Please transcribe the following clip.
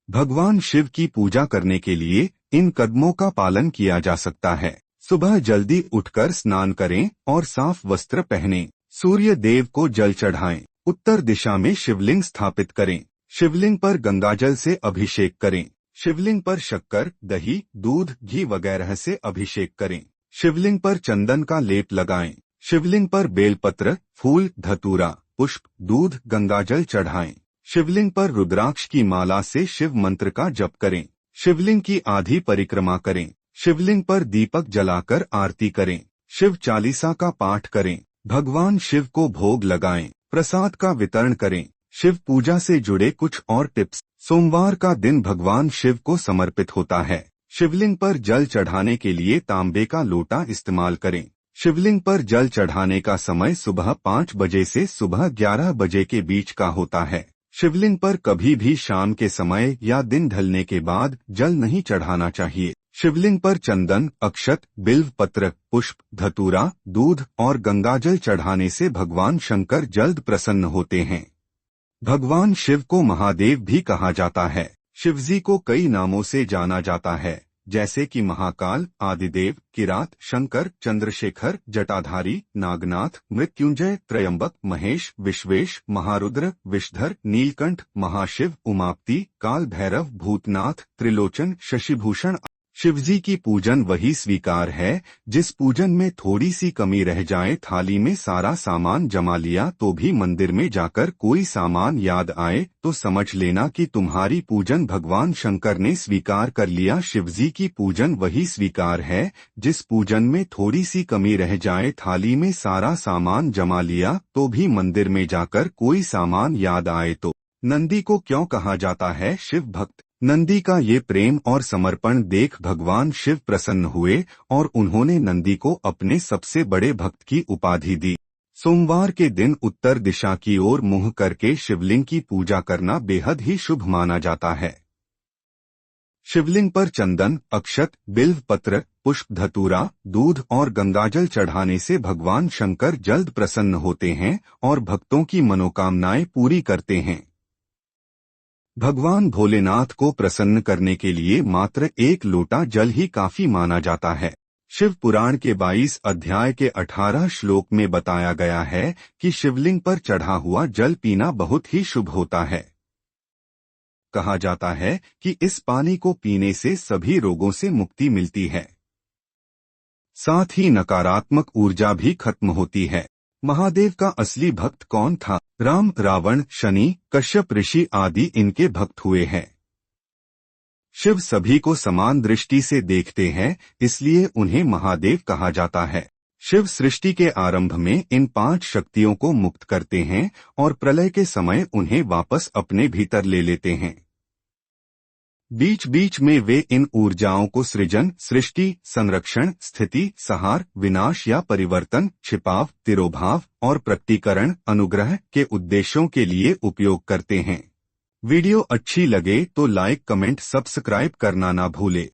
भगवान शिव की पूजा करने के लिए इन कदमों का पालन किया जा सकता है। सुबह जल्दी उठकर स्नान करें और साफ वस्त्र पहनें। सूर्य देव को जल चढ़ाएं। उत्तर दिशा में शिवलिंग स्थापित करें। शिवलिंग पर गंगाजल से अभिषेक करें। शिवलिंग पर शक्कर, दही, दूध, घी वगैरह से अभिषेक करें। शिवलिंग पर चंदन का लेप लगाएं। शिवलिंग पर बेलपत्र, फूल, धतूरा, पुष्प, दूध, गंगाजल चढ़ाएं। शिवलिंग पर रुद्राक्ष की माला से शिव मंत्र का जप करें। शिवलिंग की आधी परिक्रमा करें। शिवलिंग पर दीपक जलाकर आरती करें। शिव चालीसा का पाठ करें। भगवान शिव को भोग लगाएं। प्रसाद का वितरण करें। शिव पूजा से जुड़े कुछ और टिप्स। सोमवार का दिन भगवान शिव को समर्पित होता है। शिवलिंग पर जल चढ़ाने के लिए तांबे का लोटा इस्तेमाल करें। शिवलिंग पर जल चढ़ाने का समय सुबह 5 बजे से सुबह 11 बजे के बीच का होता है। शिवलिंग पर कभी भी शाम के समय या दिन ढलने के बाद जल नहीं चढ़ाना चाहिए। शिवलिंग पर चंदन, अक्षत, बिल्व पत्र, पुष्प, धतूरा, दूध और गंगाजल चढ़ाने से भगवान शंकर जल्द प्रसन्न होते हैं। भगवान शिव को महादेव भी कहा जाता है। शिवजी को कई नामों से जाना जाता है, जैसे कि महाकाल, आदिदेव, किरात, शंकर, चंद्रशेखर, जटाधारी, नागनाथ, मृत्युंजय, त्रयंबक, महेश, विश्वेश, महारुद्र, विषधर, नीलकंठ, महाशिव, उमापति, काल भैरव, भूतनाथ, त्रिलोचन, शशिभूषण। शिवजी की पूजन वही स्वीकार है जिस पूजन में थोड़ी सी कमी रह जाए। थाली में सारा सामान जमा लिया तो भी मंदिर में जाकर कोई सामान याद आए तो समझ लेना कि तुम्हारी पूजन भगवान शंकर ने स्वीकार कर लिया। शिवजी की पूजन वही स्वीकार है जिस पूजन में थोड़ी सी कमी रह जाए। थाली में सारा सामान जमा लिया तो भी मंदिर में जाकर कोई सामान याद आए तो। नंदी को क्यों कहा जाता है शिव भक्त? नंदी का ये प्रेम और समर्पण देख भगवान शिव प्रसन्न हुए और उन्होंने नंदी को अपने सबसे बड़े भक्त की उपाधि दी। सोमवार के दिन उत्तर दिशा की ओर मुंह करके शिवलिंग की पूजा करना बेहद ही शुभ माना जाता है। शिवलिंग पर चंदन, अक्षत, बिल्व पत्र, पुष्प, धतूरा, दूध और गंगाजल चढ़ाने से भगवान शंकर जल्द प्रसन्न होते हैं और भक्तों की मनोकामनाएं पूरी करते हैं। भगवान भोलेनाथ को प्रसन्न करने के लिए मात्र 1 लोटा जल ही काफी माना जाता है। शिव पुराण के 22 अध्याय के 18 श्लोक में बताया गया है कि शिवलिंग पर चढ़ा हुआ जल पीना बहुत ही शुभ होता है। कहा जाता है कि इस पानी को पीने से सभी रोगों से मुक्ति मिलती है, साथ ही नकारात्मक ऊर्जा भी खत्म होती है। महादेव का असली भक्त कौन था? राम, रावण, शनि, कश्यप ऋषि आदि इनके भक्त हुए हैं। शिव सभी को समान दृष्टि से देखते हैं, इसलिए उन्हें महादेव कहा जाता है। शिव सृष्टि के आरंभ में इन 5 शक्तियों को मुक्त करते हैं और प्रलय के समय उन्हें वापस अपने भीतर ले लेते हैं। बीच बीच में वे इन ऊर्जाओं को सृजन, सृष्टि, संरक्षण, स्थिति, संहार, विनाश या परिवर्तन, छिपाव, तिरोभाव और प्रकटीकरण, अनुग्रह के उद्देश्यों के लिए उपयोग करते हैं। वीडियो अच्छी लगे तो लाइक, कमेंट, सब्सक्राइब करना ना भूले।